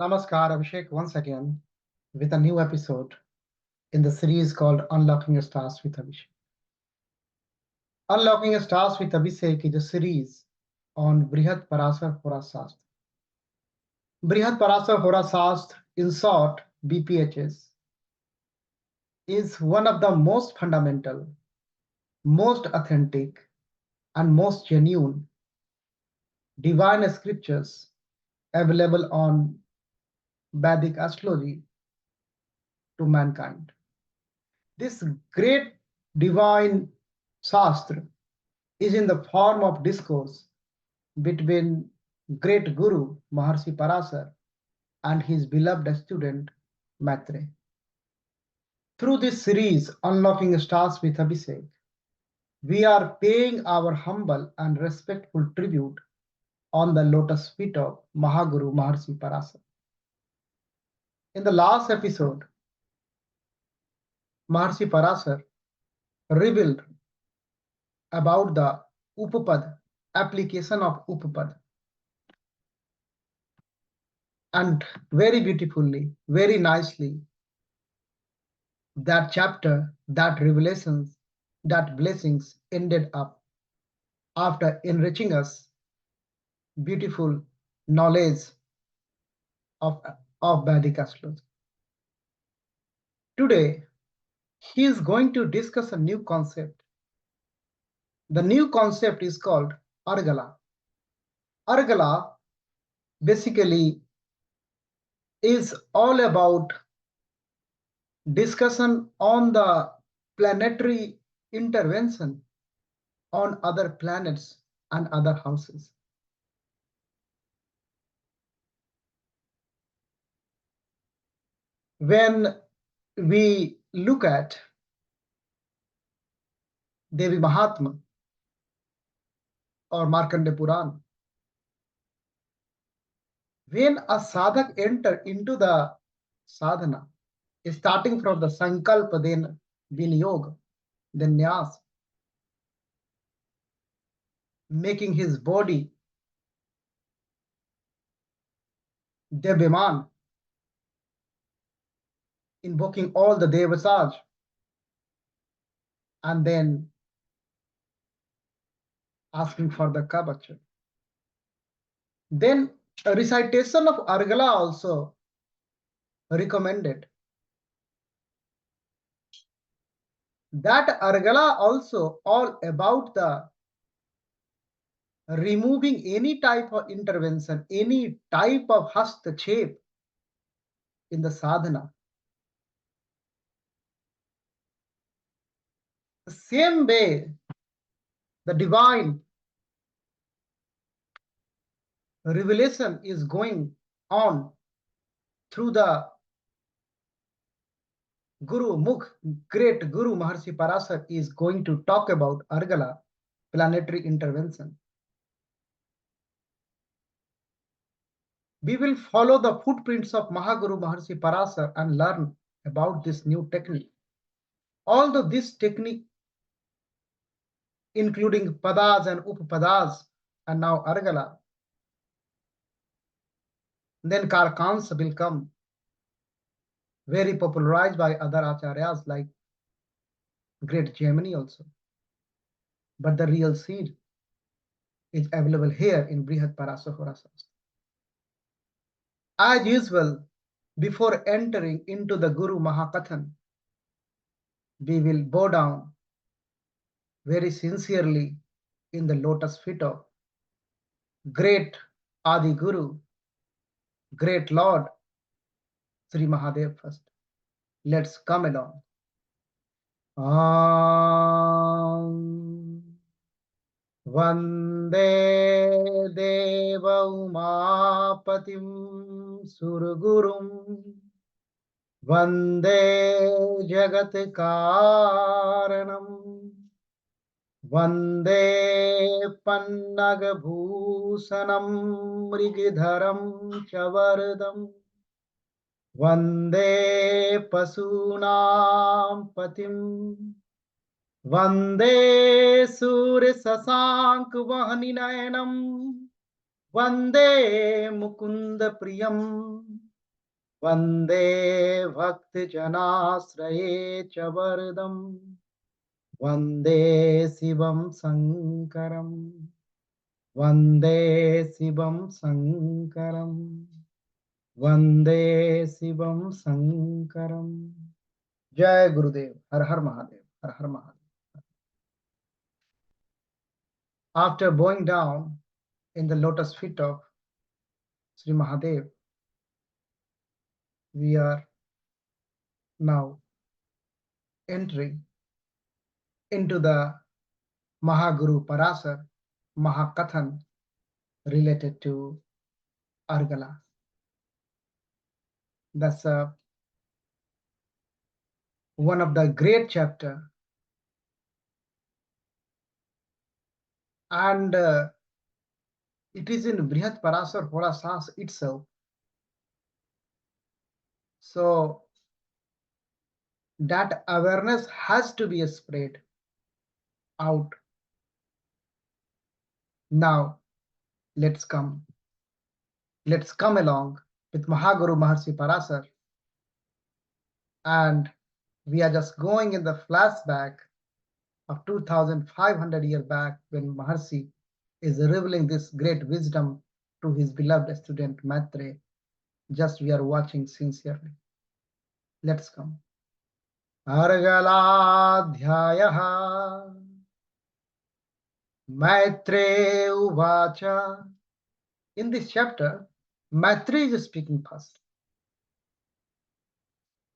Namaskar, Abhishek, once again with a new episode in the series called Unlocking Your Stars with Abhishek. Unlocking Your Stars with Abhishek is a series on Brihat Parashara Hora Shastra. Brihat Parashara Hora Shastra, in short, BPHS, is one of the most fundamental, most authentic, and most genuine divine scriptures available on Vedic astrology to mankind. This great divine Shastra is in the form of discourse between great Guru Maharshi Parashar and his beloved student Maitre. Through this series, Unlocking Stars with Abhishek, we are paying our humble and respectful tribute on the lotus feet of Mahaguru Maharshi Parashar. In the last episode, Maharshi Parashar revealed about the Upapad, application of Upapad. And very beautifully, very nicely, that chapter, that revelations, that blessings ended up after enriching us beautiful knowledge of Vedic astrology. Today, he is going to discuss a new concept. The new concept is called Argala. Argala basically is all about discussion on the planetary intervention on other planets and other houses. When we look at Devi Mahatma or Markandeya Puran, when a sadhak enter into the sadhana, starting from the sankalpa, then vinayog, then nyas, making his body Devyaman, invoking all the devasaj, and then asking for the kabacha. Then a recitation of Argala also recommended. That Argala also all about the removing any type of intervention, any type of hastachep in the sadhana. The same way, the divine revelation is going on through the Guru Mukh, great Guru Maharshi Parashar is going to talk about Argala, planetary intervention. We will follow the footprints of Mahaguru Maharshi Parashar and learn about this new technique. Although this technique, including Padas and Upapadas, and now Argala, then Karkans will come, very popularized by other acharyas like great Gemini also. But the real seed is available here in Brihat Parashara Hora Shastra. As usual, before entering into the Guru Mahakathan, we will bow down very sincerely in the lotus feet of great Adi Guru, great Lord, Sri Mahadev first. Let's come along. Vande Deva Umapatim Surgurum Vande Jagat Karanam Vande Pannag Bhusanam Mrigidharam Chavardam Vande Pasunam Patim Vande Surya Sasank Vahaninayanam Vande Mukunda Priyam Vande Bhakti Janasraye Chavardam Vande Shivam Sankaram Vande Shivam Sankaram Vande Shivam Sankaram. Jai Gurudev. Har Har Mahadev. Har Har Mahadev. After bowing down in the lotus feet of Sri Mahadev, we are now entering into the Mahaguru Parashara Mahakathan related to Argala. That's one of the great chapter, and it is in Brihat Parashara Hora Shastra itself. So that awareness has to be spread out. Now let's come along with Mahaguru Maharshi Parashar, and we are just going in the flashback of 2500 years back when Maharshi is revealing this great wisdom to his beloved student Maitre. Just we are watching sincerely. Let's come. Argaladhyayaha Maitre Uvacha. In this chapter, Maitre is speaking first.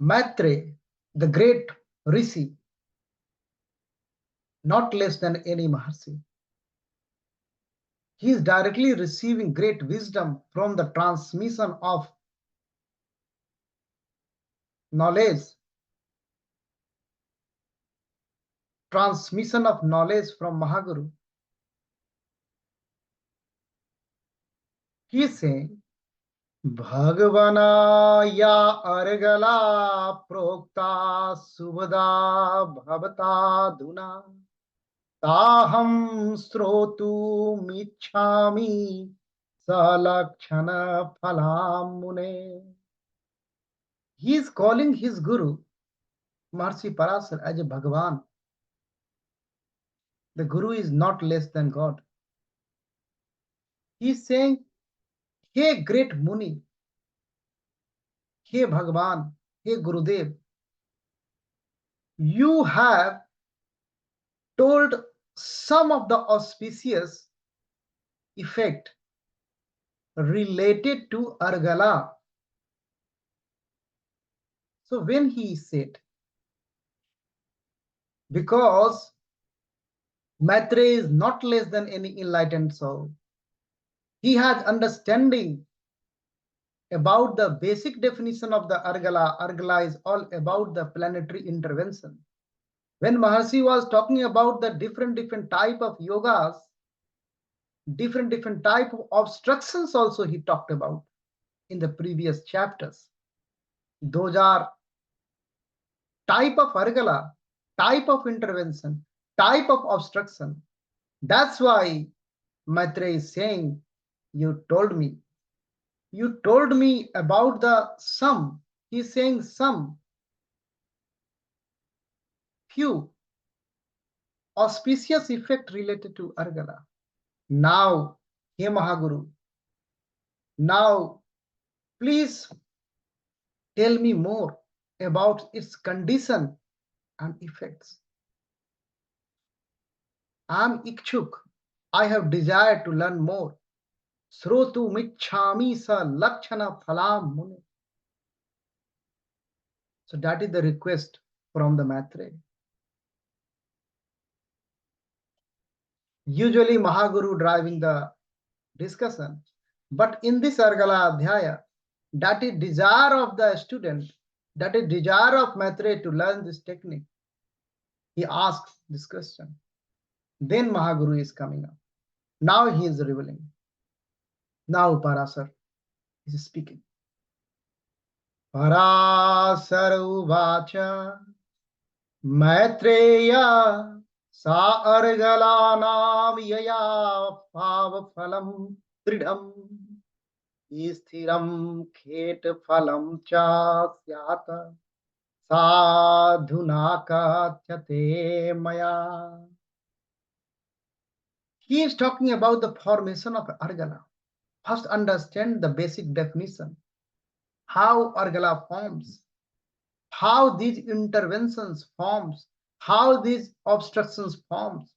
Maitre, the great Rishi, not less than any Maharshi. He is directly receiving great wisdom from the transmission of knowledge. Transmission of knowledge from Mahaguru. He is saying, Bhagavana ya argala prokta subhada bhavata duna taham srotu michhami salakshana phalam mune. He is calling his Guru, Maharshi Parashar, as a Bhagavan. The Guru is not less than God. He is saying, Hey great Muni, Hey Bhagavan, Hey Gurudev, you have told some of the auspicious effect related to Argala. So when he said, because Maitreya is not less than any enlightened soul, he has understanding about the basic definition of the Argala. Argala is all about the planetary intervention. When Maharshi was talking about the different type of yogas, different type of obstructions also he talked about in the previous chapters. Those are type of Argala, type of intervention, type of obstruction. That's why Maitreya is saying, you told me about the some. He's saying some, few auspicious effect related to Argala. Now, He Mahaguru, now please tell me more about its condition and effects. I am Ikchuk. I have desire to learn more. Srotu michhami sa lakshana phalam mune. So that is the request from the Maitreya. Usually Mahaguru driving the discussion, but in this Argala Adhyaya, that is desire of the student, that is desire of Maitreya to learn this technique. He asks this question. Then Mahaguru is coming up. Now he is revealing. Now Parashar is speaking. Parashar uvacha Maitreya sa argala nam yaya pav phalam tridham Sthiram khet phalam cha syat sadhuna katyate maya. He is talking about the formation of Argala. First, understand the basic definition. How Argala forms, how these interventions forms, how these obstructions forms.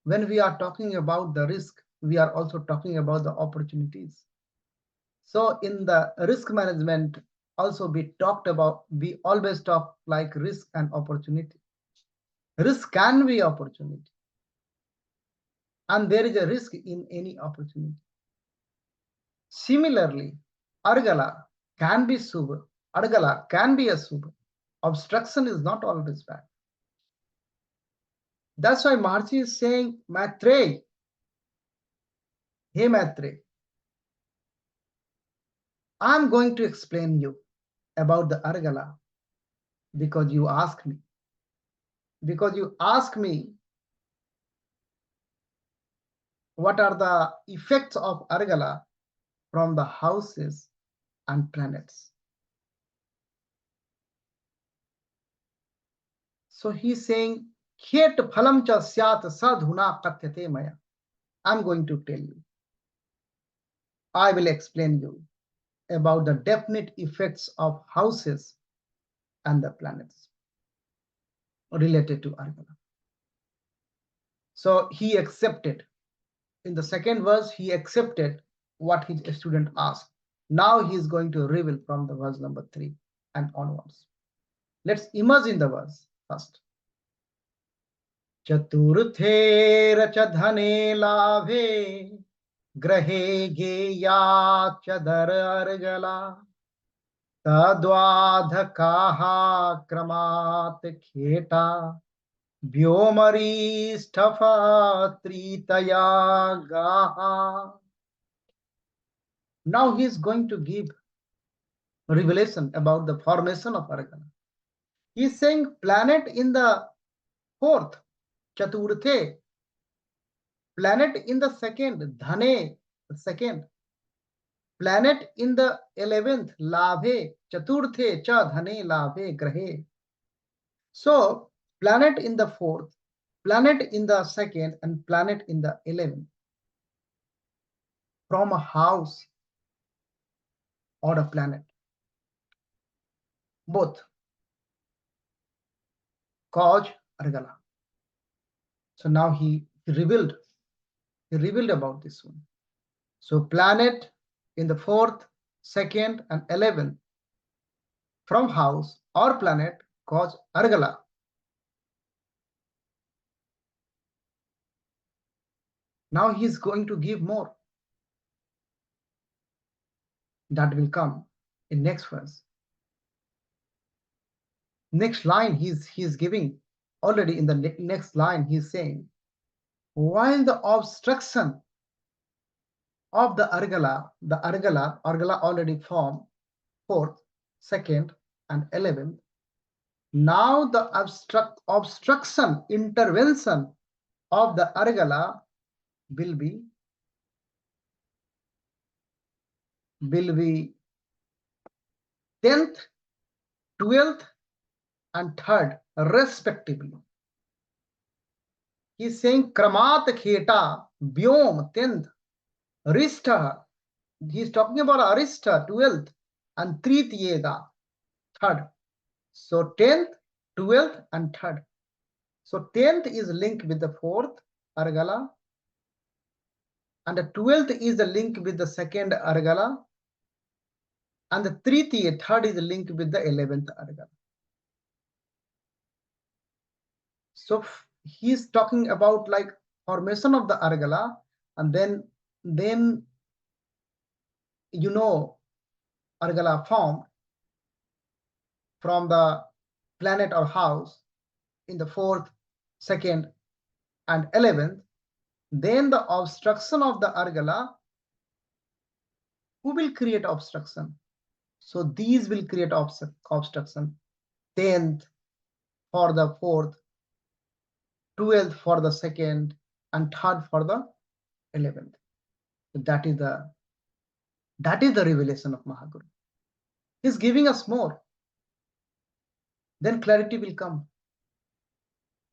When we are talking about the risk, we are also talking about the opportunities. So in the risk management, also we always talk like risk and opportunity. Risk can be opportunity. And there is a risk in any opportunity. Similarly, Argala can be Subha. Argala can be a Subha. Obstruction is not always bad. That's why Maharshi is saying, Maitreya, hey Maitreya, I'm going to explain you about the Argala because you asked me. Because you asked me what are the effects of Argala from the houses and planets. So he's saying, Khet phalam cha syat sadhuna katyate maya. I'm going to tell you. I will explain you about the definite effects of houses and the planets related to Argala. So he accepted. In the second verse, he accepted what his student asked. Now he is going to reveal from the verse number 3 and onwards. Let's immerse in the verse first. चतुर्थे रच धने लाभे ग्रहे गेया चदर अर्गला तद्वाधकाः क्रमात् खेटा व्योमरीष्ठफ त्रितया गाः. Now he is going to give revelation about the formation of Argala. He is saying planet in the fourth, Chaturthe, planet in the second, Dhane, the second, planet in the 11th, Labhe, Chaturthe, Cha Dhane, Labhe, Grahe. So, planet in the fourth, planet in the second, and planet in the 11th. From a house or a planet. Both. Cause Argala. So now he revealed about this one. So planet in the fourth, second, and 11th from house or planet cause Argala. Now he is going to give more. That will come in next verse. Next line he's giving already in the next line he's saying, while the obstruction of the Argala already formed fourth, second, and 11th. Now the obstruction intervention of the Argala will be 10th, 12th, and 3rd respectively. He is saying Kramat Kheta, Vyom 10th, Rishta. He is talking about Arista 12th, and Trityega 3rd. So 10th, 12th, and 3rd. So 10th is linked with the 4th Argala, and the 12th is the link with the 2nd Argala, and the 3rd is linked with the 11th Argala. So he's talking about like formation of the Argala, and then you know Argala formed from the planet or house in the 4th, 2nd, and 11th. Then the obstruction of the Argala, who will create obstruction? So these will create obstruction. 10th for the 4th, 12th for the 2nd, and 3rd for the 11th. That is the revelation of Mahaguru. He's giving us more. Then clarity will come.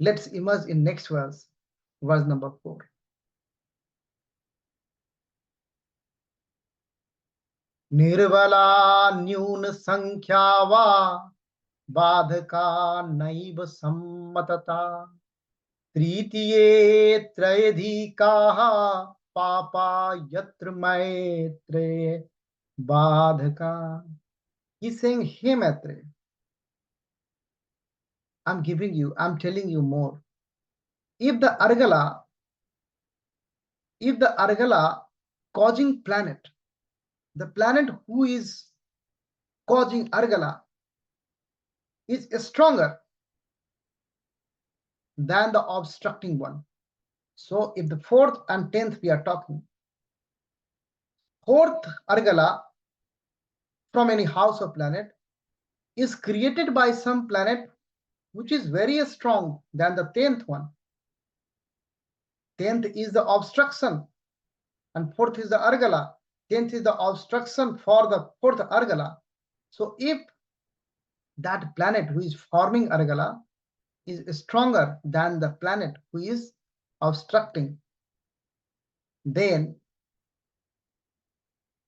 Let's immerse in next verse number 4. Nirvala nyun sankhya va badhaka naiva sammatata tritiye trayadhikaha papa yatra maitre badhaka. He's saying, hey Maitre, I'm telling you more. If the Argala causing planet, the planet who is causing Argala is stronger than the obstructing one. So if the 4th and 10th we are talking, 4th Argala from any house or planet is created by some planet which is very strong than the 10th one. 10th is the obstruction and 4th is the Argala. 10th is the obstruction for the 4th Argala. So if that planet who is forming Argala is stronger than the planet who is obstructing, then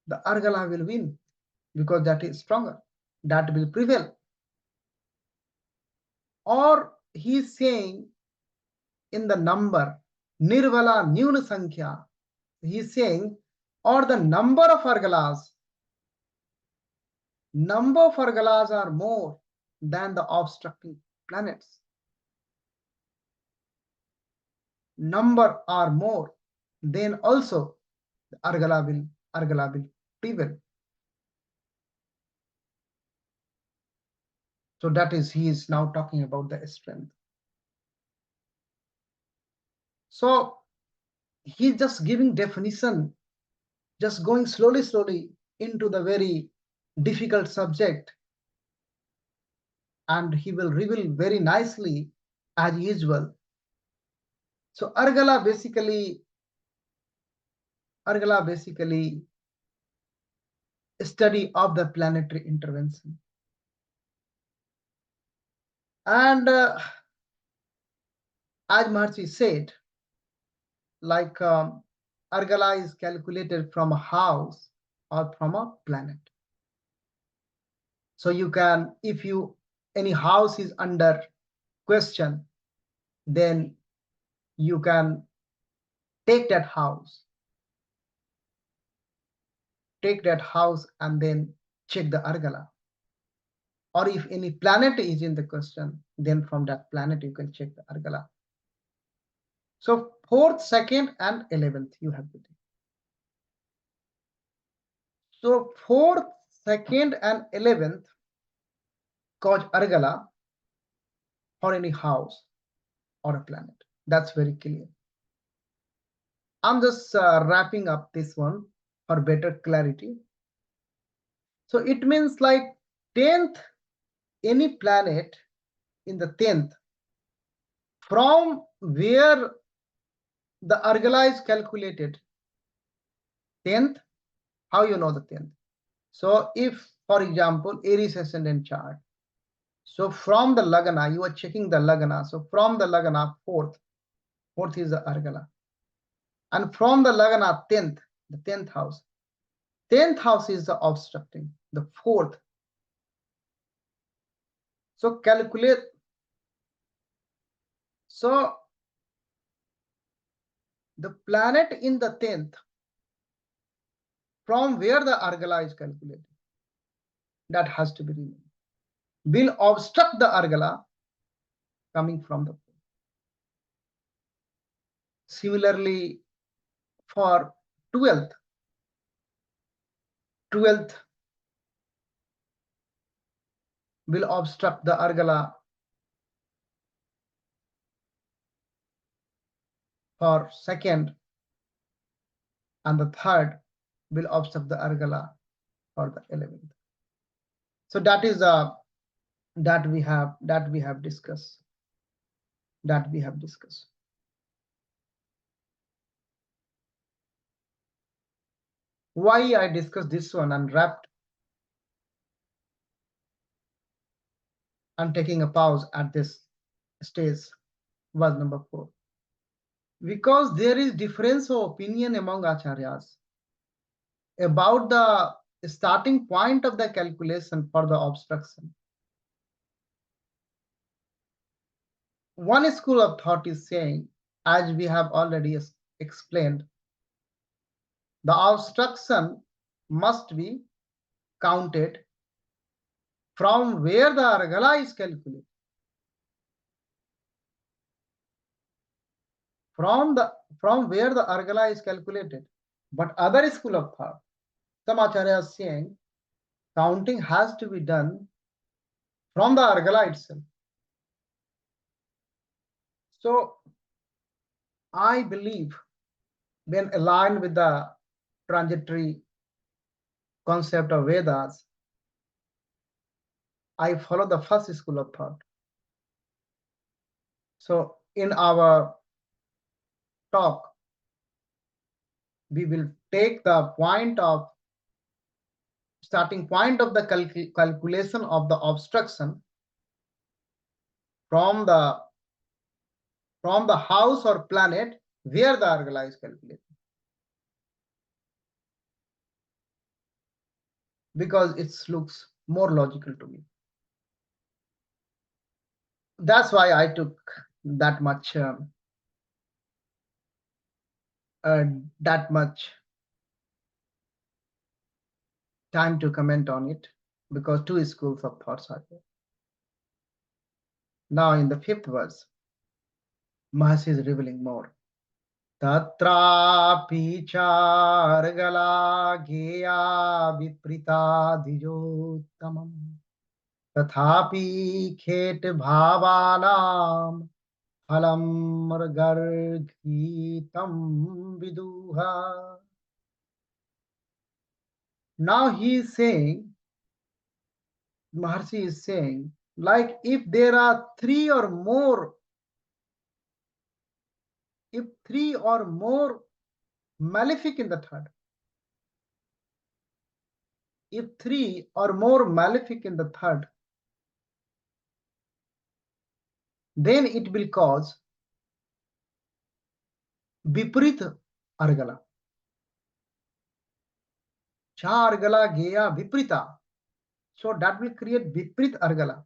the Argala will win because that is stronger. That will prevail. Or he is saying in the number, Nirvala Nyuna Sankhya, he is saying, or the number of Argalas are more than the obstructing planets. Number are more, then also the Argala will prevail. So that is, he is now talking about the strength. So he's just giving definition, just going slowly into the very difficult subject, and he will reveal very nicely as usual. So Argala basically study of the planetary intervention. And as Maharshi said, like Argala is calculated from a house or from a planet. So you can, if any house is under question, then you can take that house and then check the Argala. Or if any planet is in the question, then from that planet you can check the Argala. So 4th, 2nd, and 11th you have to take. So 4th, 2nd, and 11th cause Argala for any house or a planet. That's very clear. I'm just wrapping up this one for better clarity. So it means like 10th, any planet in the 10th, from where the Argala is calculated, 10th, how you know the 10th? So if, for example, Aries ascendant chart, so from the Lagna, you are checking the Lagna. So from the Lagna, 4th is the Argala. And from the Lagna, 10th, the 10th house. 10th house is the obstructing, the 4th. So calculate. So the planet in the 10th, from where the Argala is calculated, that has to be removed, will obstruct the Argala coming from the 4th. Similarly, for 12th will obstruct the Argala for 2nd, and the 3rd will obstruct the Argala for the 11th. So that is that we have discussed. Why I discussed this one and wrapped and taking a pause at this stage was number 4. Because there is difference of opinion among acharyas about the starting point of the calculation for the obstruction. One school of thought is saying, as we have already explained, the obstruction must be counted from where the Argala is calculated. From where the Argala is calculated. But other school of thought, some acharyas are saying, counting has to be done from the Argala itself. So I believe, when aligned with the transitory concept of Vedas, I follow the first school of thought. So in our talk, we will take the point of starting point of the calculation of the obstruction from the house or planet where the Argala is calculated. Because it looks more logical to me. That's why I took that much time to comment on it, because two schools of thoughts are there. Now in the 5th verse, Mahasi is revealing more. Tatrapi chargala geya viprita dijottamam tathapi khet bhavanam phalam garghitam viduha. Now he is saying, Maharshi is saying, like if there are three or more malefic in the third, then it will cause Viparit Argala. Cha Argala Geya Viprita. So that will create Viparit Argala.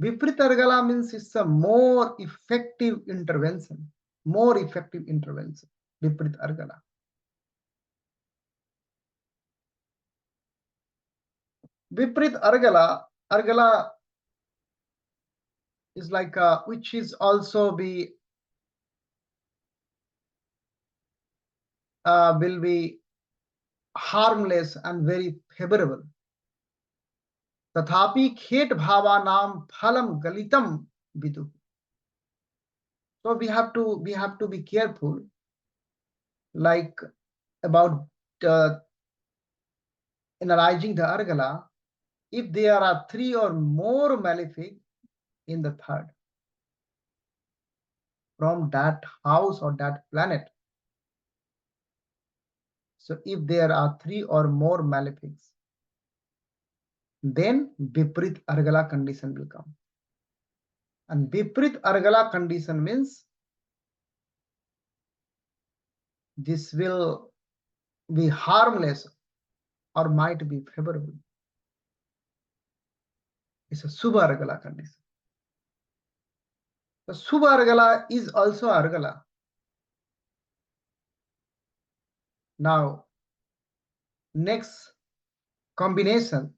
Viparit Argala means it's a more effective intervention. Viparit Argala. Viparit Argala is like which is also will be harmless and very favorable. Tathapi khet bhavanam phalam galitam vidu. So we have to be careful, like about analyzing the Argala. If there are three or more malefic in the third from that house or that planet, so if there are three or more malefics, then Viparit Argala condition will come. And Viparit Argala condition means this will be harmless or might be favorable. It's a Subha Argala condition. The Subha Argala is also Argala. Now, next combination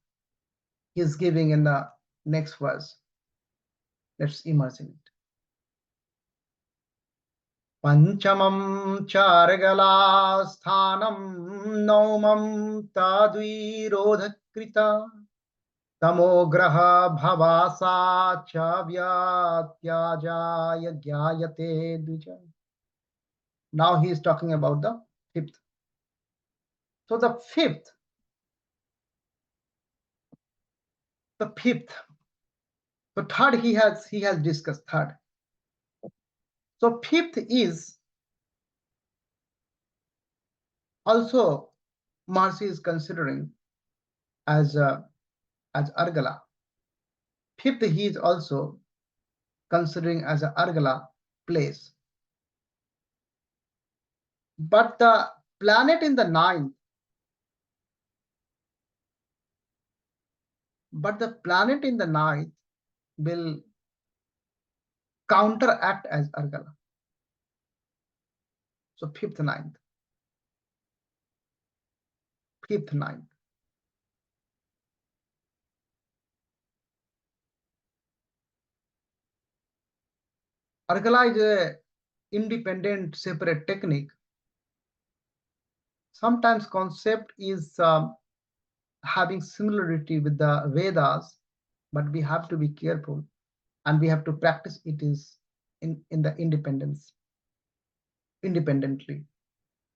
he is giving in the next verse. Let's immerse in it. Panchamam chargala sthanam naumam tadvirodhakrita tamograha bhavasa cha vyatyajaya gyayate dvija. Now he is talking about the 5th. So the 5th. So third he has discussed third. So 5th is also Mahasi is considering as Argala. Fifth, he is also considering as a Argala place. But the planet in the ninth, will counteract as Argala. So fifth, ninth. Argala is a independent, separate technique. Sometimes concept is having similarity with the Vedas, but we have to be careful and we have to practice it is in the independently,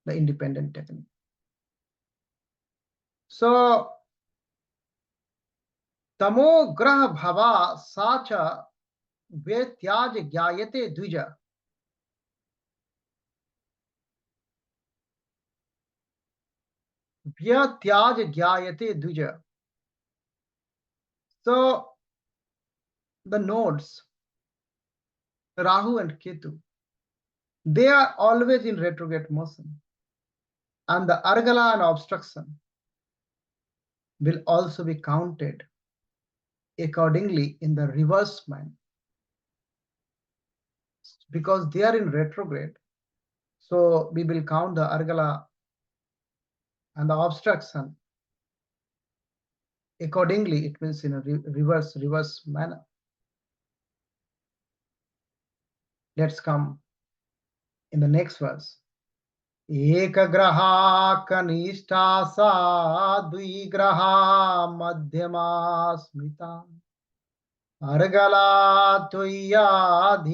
the independent technique. So तमो ग्रह भवा साच व्यत्याज ज्ञायते द्विज. व्यत्याज ज्ञायते द्विज. So the nodes Rahu and Ketu, they are always in retrograde motion, and the Argala and obstruction will also be counted accordingly in the reverse manner, because they are in retrograde. So we will count the Argala and the obstruction accordingly. It means in a reverse manner. Let's come in the next verse. एकग्रहा कनिष्ठा सा द्विग्रहा मध्यमा स्मृता अर्गला त्वय्याधिकोत्पन्ना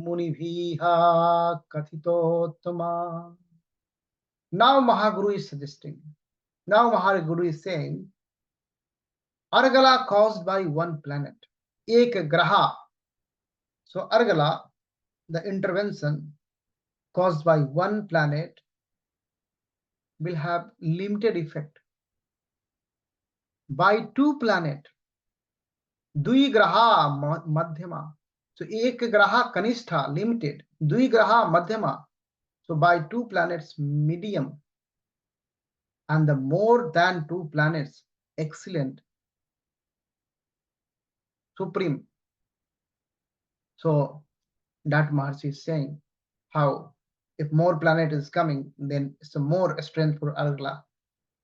मुनिभिः कथितोत्तमा. Now Mahaguru is suggesting, now Mahaguru is saying, Argala caused by one planet, Ekgraha. So Argala, the intervention caused by one planet, will have limited effect. By two planets, Dvigraha Madhyama. So Ekgraha Kanishtha, limited. Dvigraha Madhyama. So by two planets, medium. And the more than two planets, excellent, supreme. So that Maharshi is saying how if more planet is coming, then it's a more strength for Argala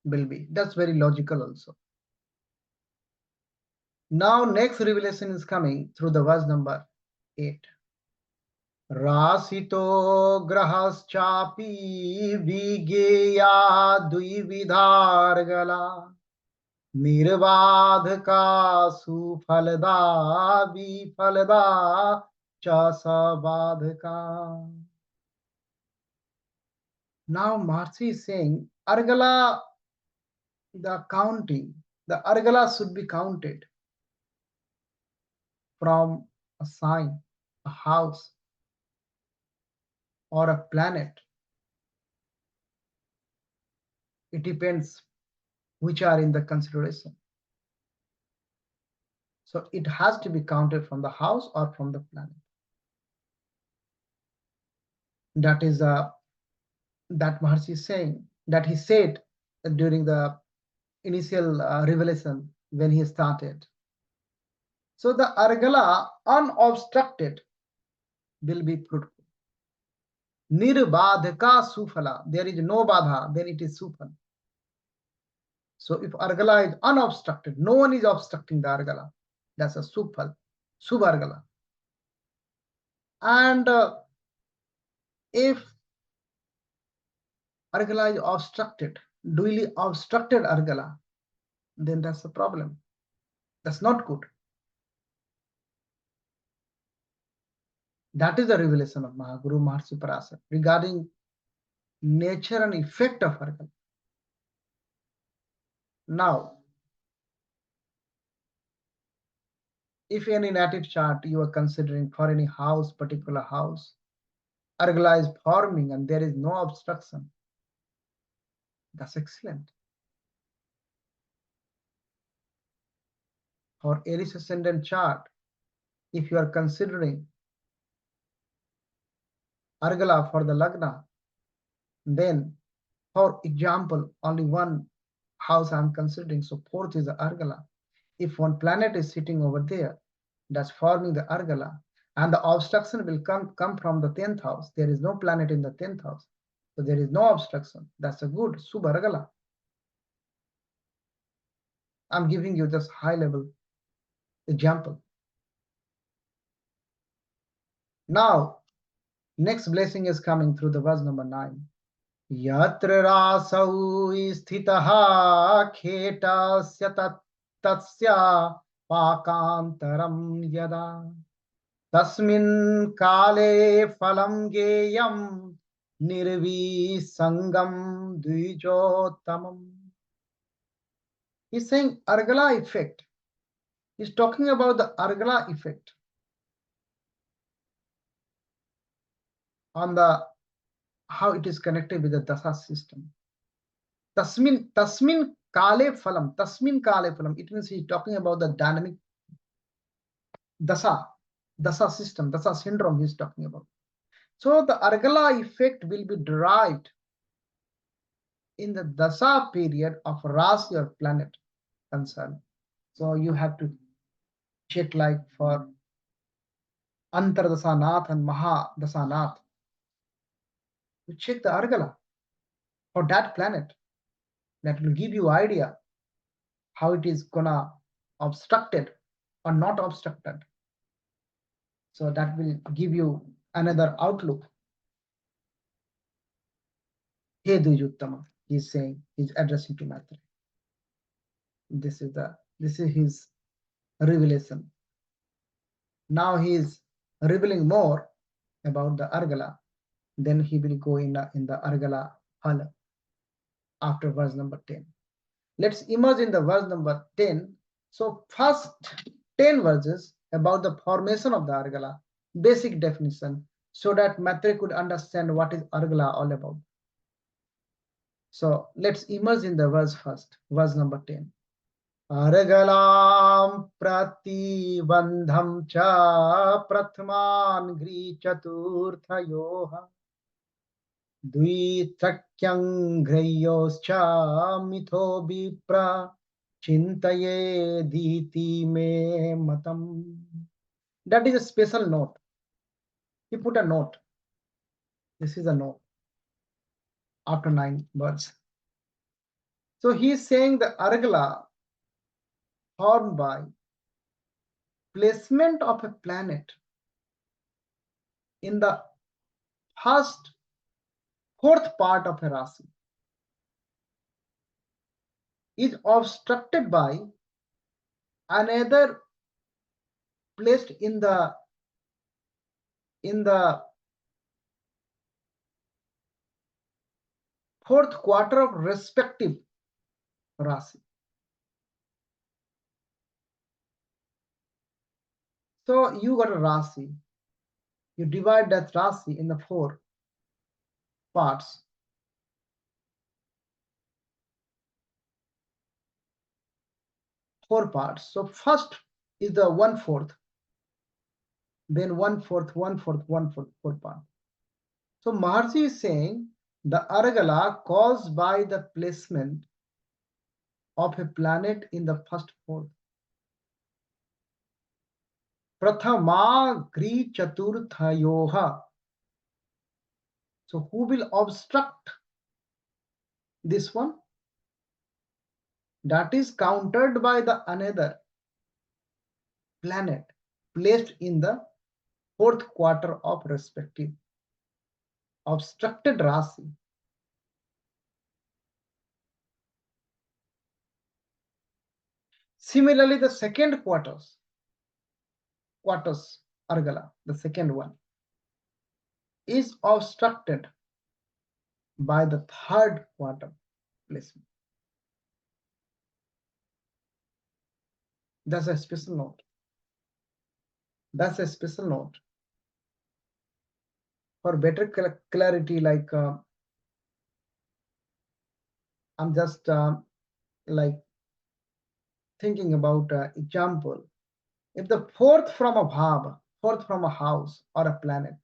will be. That's very logical also. Now next revelation is coming through the verse number 8. Rasito grahaschapi vigeya dvividhargala निर्बाधका सुफलदा विफलदा च sabadhaka. Now Mahasi is saying Argala, the counting, the Argala should be counted from a sign, a house, or a planet. It depends which are in the consideration. So it has to be counted from the house or from the planet. That is that Maharshi is saying, that he said during the initial revelation when he started. So the Argala unobstructed will be fruitful. Nirbadhaka sufala, there is no badha, then it is sufal. So if Argala is unobstructed, no one is obstructing the Argala, that's a sufal, Subargala. And if Argala is obstructed, duly obstructed Argala, then that's a problem. That's not good. That is the revelation of Mahaguru Maharshi Parashara regarding nature and effect of Argala. Now, if any native chart you are considering for any house, particular house, Argala is forming and there is no obstruction, That's excellent. For Aries ascendant chart, if you are considering Argala for the Lagna, then for example, only one house I'm considering, so fourth is the Argala. If one planet is sitting over there, that's forming the Argala, and the obstruction will come from the 10th house. There is no planet in the 10th house, so there is no obstruction. That's a good Subh Argala. I'm giving you just high level example. Now, next blessing is coming through the verse number 9. Yatra rasau sthitaha khetasya tatsya pakantaram yada tasmin kale phalam geyam nirvisangam dvijottamam. He's saying Argala effect. He's talking about the Argala effect on the how it is connected with the dasa system. Tasmin kale phalam. Tasmin kale phalam. It means he's talking about the dynamic dasa system, dasa syndrome he's talking about. So the Argala effect will be derived in the dasa period of Rasi or planet concerned. So you have to check like for Antardasanath and Mahadasanath. You check the Argala for that planet. That will give you idea how it is gonna obstructed or not obstructed. So that will give you another outlook. He Dvijuttama, he's saying, he's addressing to Maitreya. This is his revelation. Now he is revealing more about the Argala. Then he will go in the Argala Hala after verse number 10. Let's immerse in the verse number 10. So first 10 verses about the formation of the Argala, basic definition, so that Maitreya could understand what is Argala all about. So let's immerse in the verse first, verse number 10. Argalam pratibandham cha pratman gri chaturthayoha dvitrakyang greyoscha mitho vipra chintaye diti me matam. That is a special note. He put a note. This is a note after 9 words. So he is saying the Argala formed by placement of a planet in the fourth part of a Rasi is obstructed by another placed in the fourth quarter of respective Rasi. So you got a Rasi. You divide that Rasi in the 4 parts. 4 parts. So first is the 1/4, then 1/4, 1/4, 1/4, 4 part. So Maharshi is saying the Argala caused by the placement of a planet in the first 4th. Prathama Gri Chaturthayoha. So who will obstruct this one? That is countered by the another planet placed in the 4th quarter of respective obstructed Rasi. Similarly, the second quarters Argala, the second one, is obstructed by the 3rd quarter placement. That's a special note. That's a special note. For better clarity, like I'm just like thinking about example. If the fourth from a bhab, fourth from a house or a planet,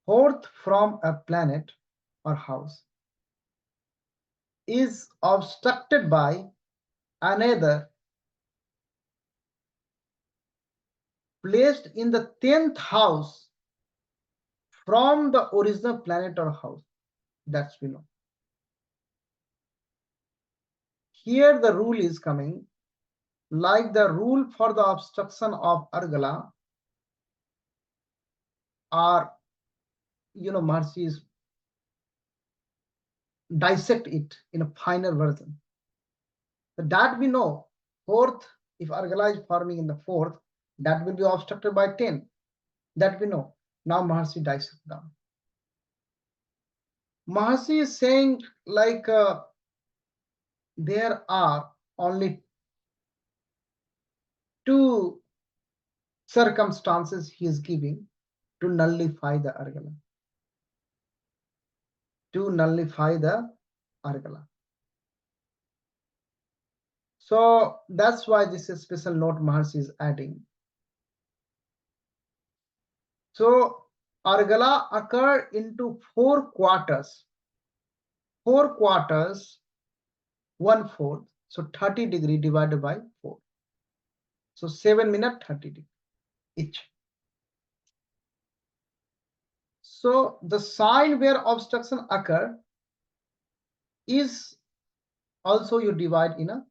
fourth from a planet or house is obstructed by another placed in the 10th house from the original planet or house, that's we know. Here the rule is coming like the rule for the obstruction of Argala, or Maharishi is dissect it in a finer version. That we know, fourth, if Argala is forming in the fourth, that will be obstructed by 10. That we know. Now Maharishi dissect down. Maharishi is saying like there are only two circumstances he is giving to nullify the Argala. To nullify the Argala. So that's why this is special note Maharishi is adding. So Argala occur into 4 quarters. 4 quarters, 1/4. So 30 degree divided by 4. So 7 minutes 30 degree each. So the sign where obstruction occur is also you divide in a.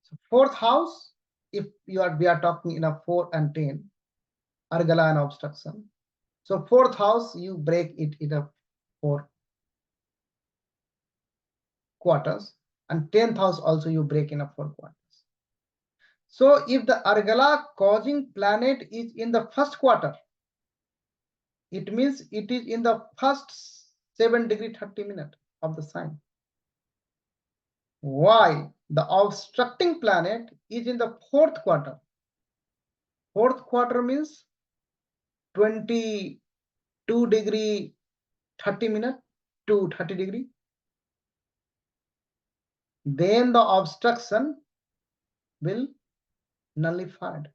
So 4th house, if we are talking in a 4 and 10, Argala and obstruction. So 4th house you break it in a 4 quarters, and 10th house also you break in a 4 quarters. So if the Argala causing planet is in the first quarter, it means it is in the first 7 degree 30 minutes of the sign. Why? The obstructing planet is in the 4th quarter. 4th quarter means 22 degree 30 minutes to 30 degree. Then the obstruction will nullified.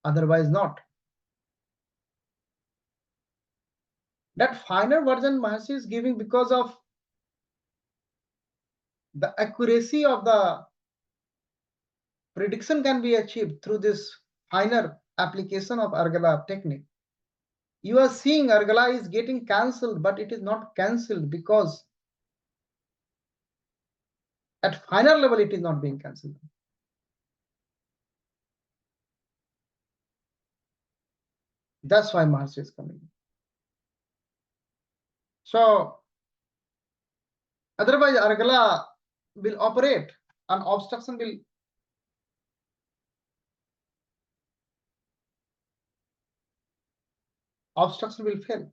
Otherwise not. That finer version Maharishi is giving because of the accuracy of the prediction can be achieved through this finer application of Argala technique. You are seeing Argala is getting cancelled, but it is not cancelled because at finer level it is not being cancelled. That's why Maharishi is coming. So otherwise Argala will operate and obstruction will fail.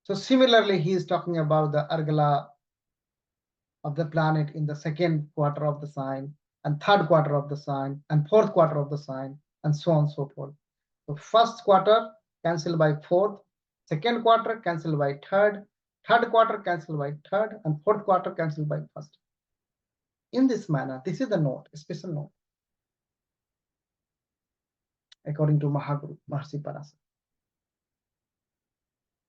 So similarly, he is talking about the Argala of the planet in the 2nd quarter of the sign, and 3rd quarter of the sign, and 4th quarter of the sign, and so on and so forth. So 1st quarter cancelled by 4th, 2nd quarter cancelled by 3rd, 3rd quarter cancelled by 3rd, and 4th quarter cancelled by 1st. In this manner, this is the note, a special note, according to Mahaguru, Maharishi Parashara.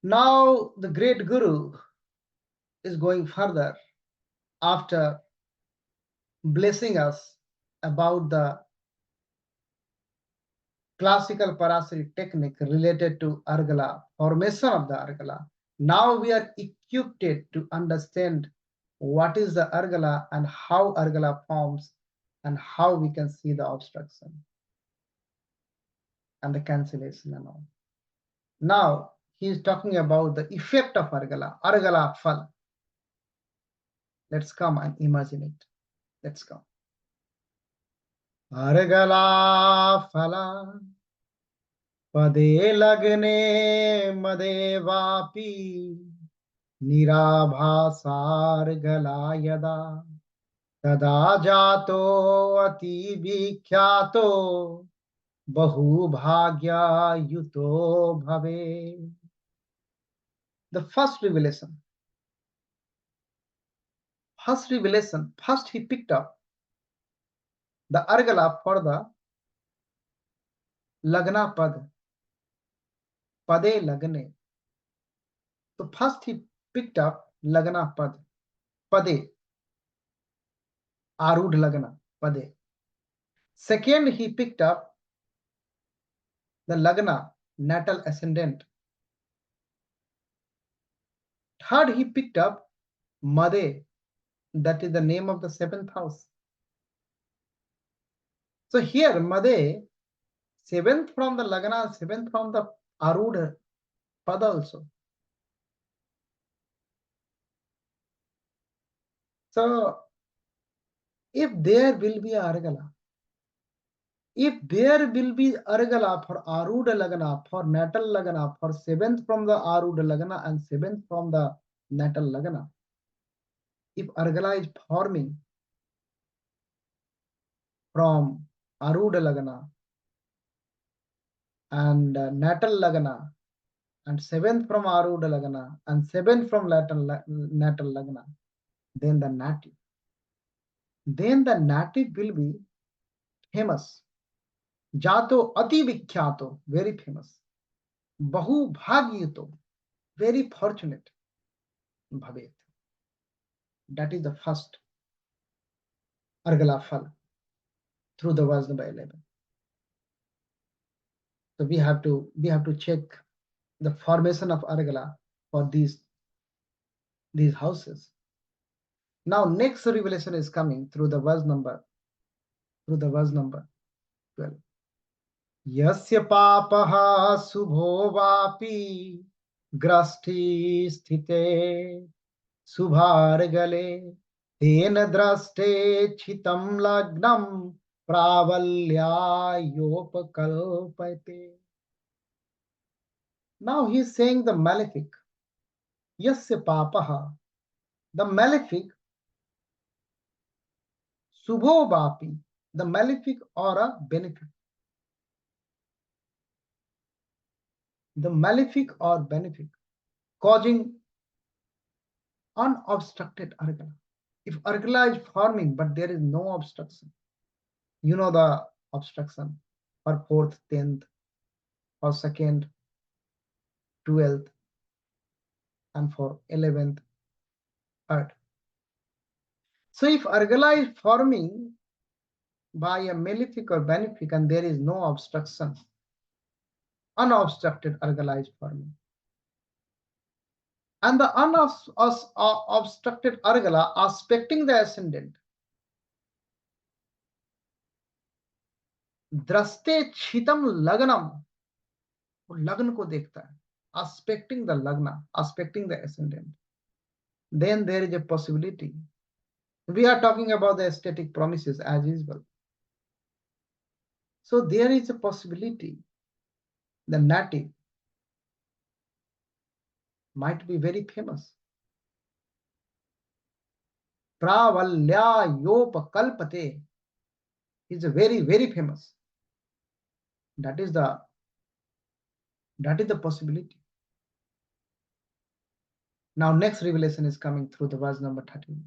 Now the great Guru is going further after blessing us about the classical Parashara technique related to Argala, formation of the Argala. Now we are equipped to understand what is the Argala and how Argala forms and how we can see the obstruction and the cancellation and all. Now he is talking about the effect of Argala, Argala Phal. Let's come and imagine it. Let's come. Argala Phala पदे लगने मदे वापी निराभासार गला यदा तदा जातो अति विख्यातो Bahu bhagya yuto bhave. The first revelation. First he picked up the Argala for the Lagna Pad. Pade Lagane. So first he picked up Lagna Pad. Pade. Arudh Lagna. Pade. Second, he picked up the Lagna, natal ascendant. Third, he picked up Made, that is the name of the seventh house. So here, Made, seventh from the Lagna, seventh from the Arudha Pada also. So if there will be Argala, if there will be Argala for Arudha Lagna, for natal Lagna, for seventh from the Arudha Lagna and seventh from the natal Lagna, if Argala is forming from Arudha Lagna and natal Lagna and seventh from Arudha Lagna and seventh from natal Lagna, then the native will be famous. Jato ati vikyato, very famous. Bahu bhagyuto, very fortunate. Bhavet. That is the first Argala Phal through the verse number 11. So we have to check the formation of Argala for these houses. Now next revelation is coming through the verse number 12. Yasya papaha subho vapi grasti sthite subhargale tena draste chitam lagnam pravalyayopakalpate. Now he is saying the malefic. Yasya papaha, the malefic. Subho vapi, the malefic or a benefic. The malefic or benefic, causing unobstructed Argala. If Argala is forming but there is no obstruction, you know the obstruction for 4th, 10th, for 2nd, 12th, and for 11th, 3rd. So if Argala is forming by a malefic or benefic and there is no obstruction, unobstructed Argala is forming. And the unobstructed Argala aspecting the ascendant. Draste chitam lagnam, lagn ko dekhta hai, aspecting the lagna, aspecting the ascendant. Then there is a possibility. We are talking about the aesthetic promises as usual. So there is a possibility the native might be very famous. Pravalyayopakalpate is very, very famous. That is the possibility. Now next revelation is coming through the verse number 13.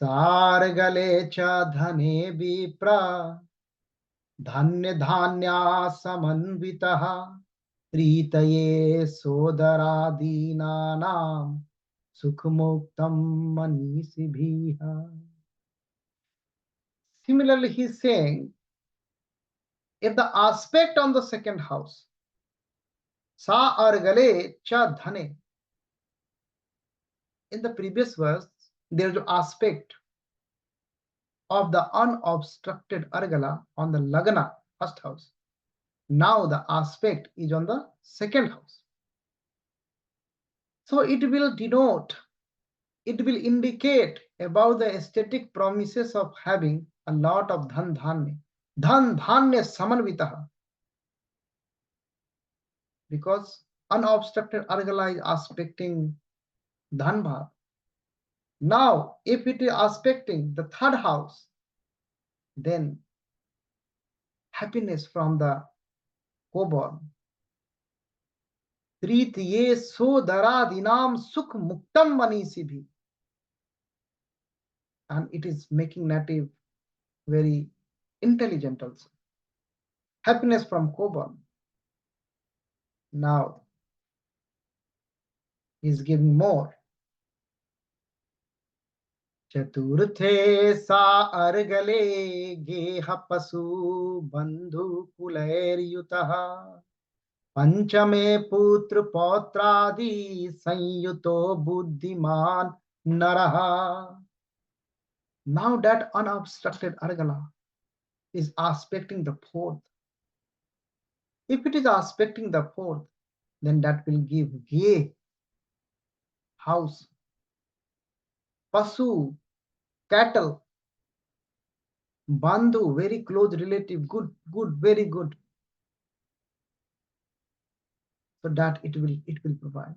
Sargale cha dhane vipra dhanya dhanya samanvitaha pritaye sodaradinanam sukhmuktam manisibhiha. Similarly, he is saying, if the aspect on the second house, sa argale cha dhane, in the previous verse, there is an aspect of the unobstructed Argala on the Lagna, first house. Now the aspect is on the second house. So it will denote, it will indicate about the aesthetic promises of having a lot of dhan dhanya. Dhan dhanya samanvitaha. Because unobstructed Argala is aspecting dhan bhav. Now, if it is aspecting the third house, then happiness from the co-born. प्रीत ये सो दरा dinam sukh muktam manisi bhi. And it is making native very intelligent also. Happiness from co-born. Now he is giving more. चतुर्थे सा अर्गले गेह पशु बंधु कुलैर्युतः पंचमे पुत्र पौत्रादि संयुतो बुद्धिमान नरः. Now that unobstructed Argala is aspecting the fourth. If it is aspecting the fourth, then that will give Ge, house, Pasu, cattle, Bandhu, very close relative, good, very good. So that it will provide.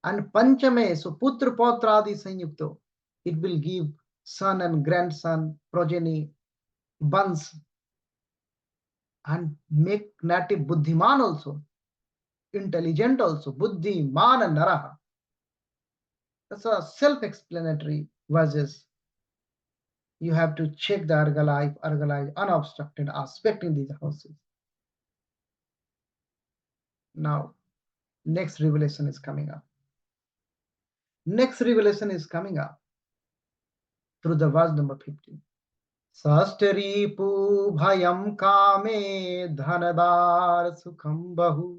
And Panchame, so Putra Pautradi Sanyukto, it will give son and grandson, progeny, buns, and make native Buddhiman also, intelligent also, Buddhi, Man and Naraha. That's a self-explanatory verses. You have to check the Argala, if Argala is unobstructed aspect in these houses. Now, next revelation is coming up. Next revelation is coming up through the verse number 15. Sastaripu bhayam kame dhanadar sukham bahu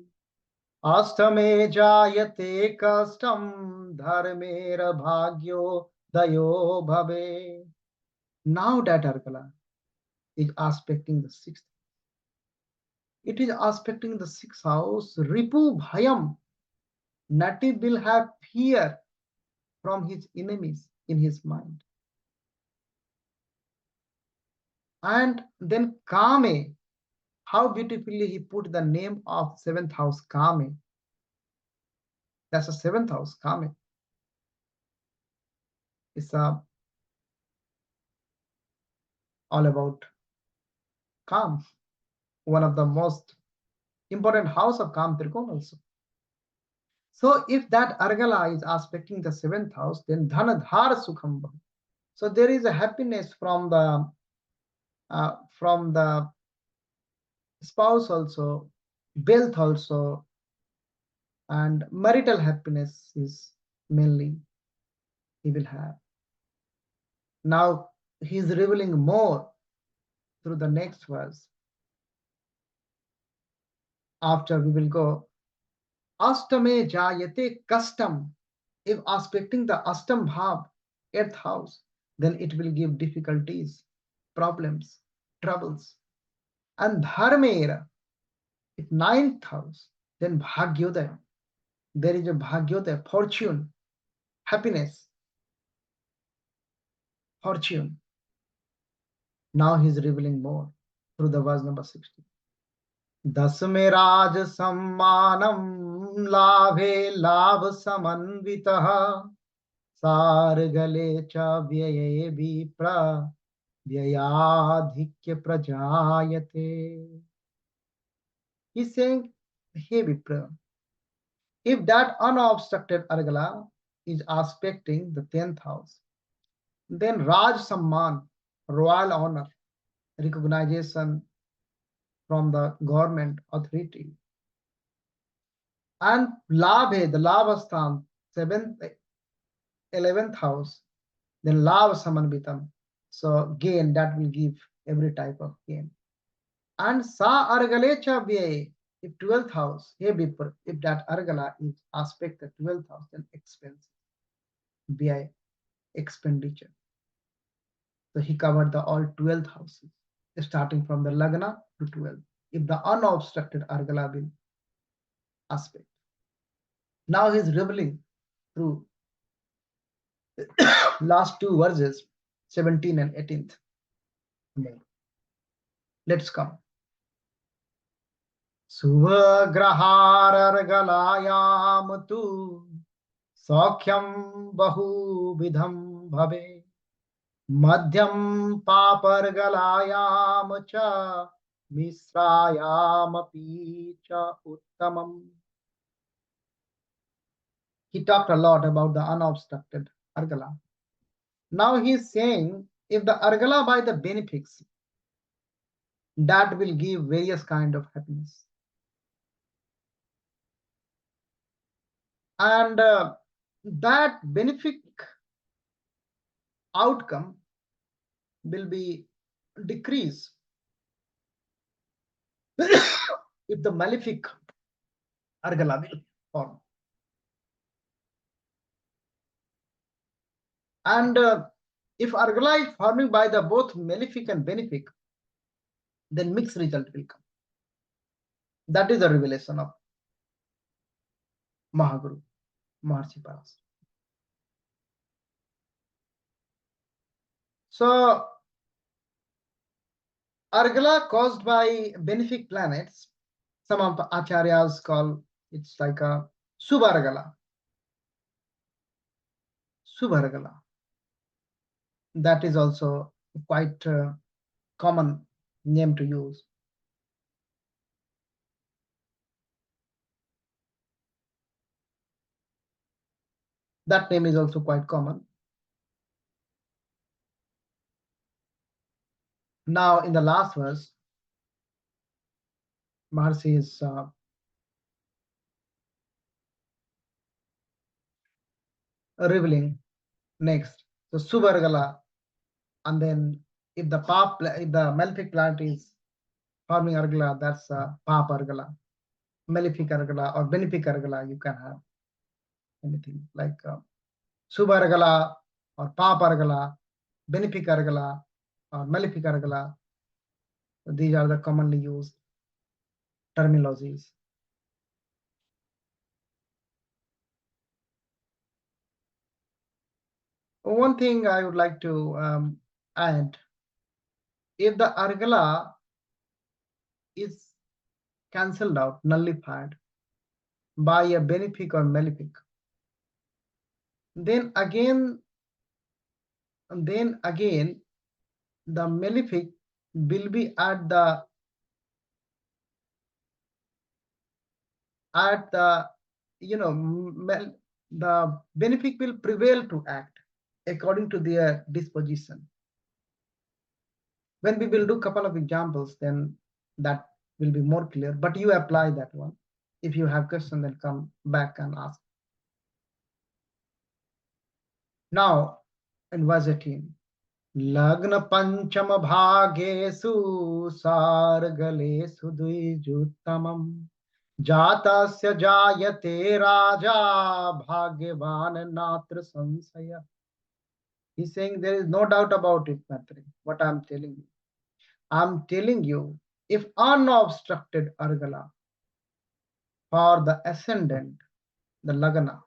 astame jayate kastam dharmera bhagyo dayo bhave. Now that Argala is aspecting the sixth. It is aspecting the sixth house. Ripu bhayam. Native will have fear from his enemies in his mind. And then Kame, how beautifully he put the name of seventh house Kame. That's the seventh house Kame. It's all about Kam, one of the most important house of Kam Trikona also. So if that Argala is aspecting the seventh house, then Dhanadhar Sukham. So there is a happiness from the spouse also, wealth also, and marital happiness is mainly he will have. Now he is revealing more through the next verse. After we will go, Astame Jayate Custom. If aspecting the Astam Bhav, eighth house, then it will give difficulties, problems, troubles. And Dharmera, if ninth house, then Bhagyodaya. There is a Bhagyodaya, fortune, happiness, fortune. Now he is revealing more through the verse number 60. Dasme Raj Sammanam Labhe Labh Samanvitaha Sargale Cha Vyaye Vipra Vyayadhikya Prajayate. He's saying, hey Vipra, if that unobstructed Argala is aspecting the 10th house, then Raj Samman, royal honor, recognition from the government authority, and Labhe, the Labhasthan, 7th, 11th house, then Labh Samanvitam. So gain, that will give every type of gain. And Sa Argalecha Vyaye, if 12th house, if that Argala is aspect the 12th house, then expense, Vyay, expenditure. So he covered the all 12th houses, starting from the Lagna to 12. If the unobstructed Argala will aspect. Now he is revealing through last two verses, 17 and 18th. Let's come. Suvagrahar Argalayam tu Sakhyam Bahu Vidham Bhave Madhyam Papargalayam cha Misrayamapi cha uttamam. He talked a lot about the unobstructed Argala. Now he is saying if the Argala by the benefics, that will give various kind of happiness. And that benefic outcome will be decreased if the malefic Argala will form. And if Argala is forming by the both malefic and benefic, then mixed result will come. That is the revelation of Mahaguru, Maharshi Parashara. So Argala caused by benefic planets, some of the acharyas call it's like a Subhargala. Subhargala. That is also quite common name to use. That name is also quite common. Now, in the last verse, Maharshi is revealing next. So Subhargala, and then if the malefic planet is forming Argala, that's Pap Argala, malefic Argala, or benefic Argala. You can have anything like Subhargala or Pap Argala, benefic Argala, or malefic Argala. These are the commonly used terminologies. One thing I would like to add, if the Argala is cancelled out, nullified by a benefic or malefic, then again the malefic will be at the the benefic will prevail to act according to their disposition. When we will do a couple of examples, then that will be more clear, but you apply that one. If you have questions, then come back and ask. Now, in verse 18, Lagna Panchama Bhagesu Sargalesu Dvijuttamam Jatasya Jayate Raja Bhagyavan Natra Sansaya. He's saying there is no doubt about it, Matri, what I'm telling you. I'm telling you, if unobstructed Argala for the ascendant, the Lagna,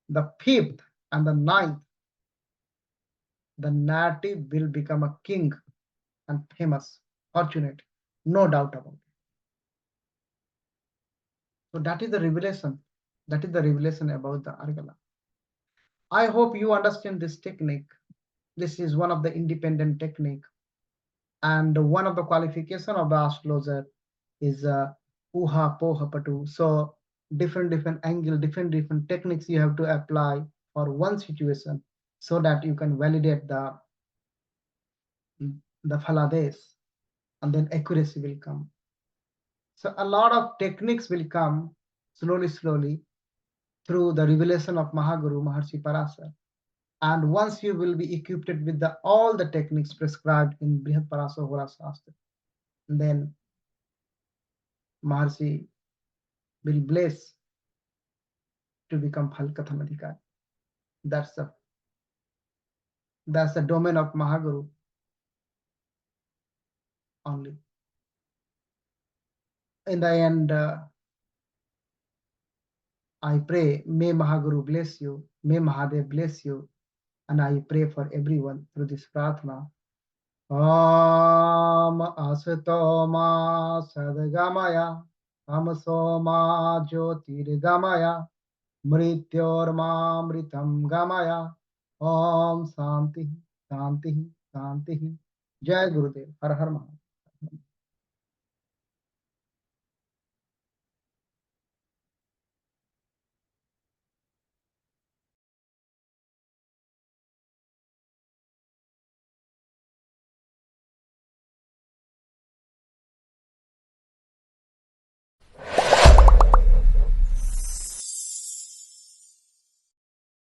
the fifth and the ninth, the native will become a king and famous, fortunate, no doubt about it. So that is the revelation. That is the revelation about the Argala. I hope you understand this technique. This is one of the independent technique. And one of the qualification of the astrologer is Uha Poha Patu. So different angle, different techniques you have to apply for one situation so that you can validate the Falades, and then accuracy will come. So a lot of techniques will come slowly through the revelation of Mahaguru, Maharshi Parashara. And once you will be equipped with all the techniques prescribed in Brihat Parashara Hora Shastra, then Maharshi will bless to become Phalkatham Adhikari. That's the domain of Mahaguru only. In the end, I pray, may Mahaguru bless you, may Mahadev bless you, and I pray for everyone through this prarthana. Om Asato Ma Sadgamaya, Tamaso Ma Jyotirgamaya, Mrityorma Mritam Gamaya. Om Santi, Santi, Santi. Jai Gurudev. Har Har Mahadev.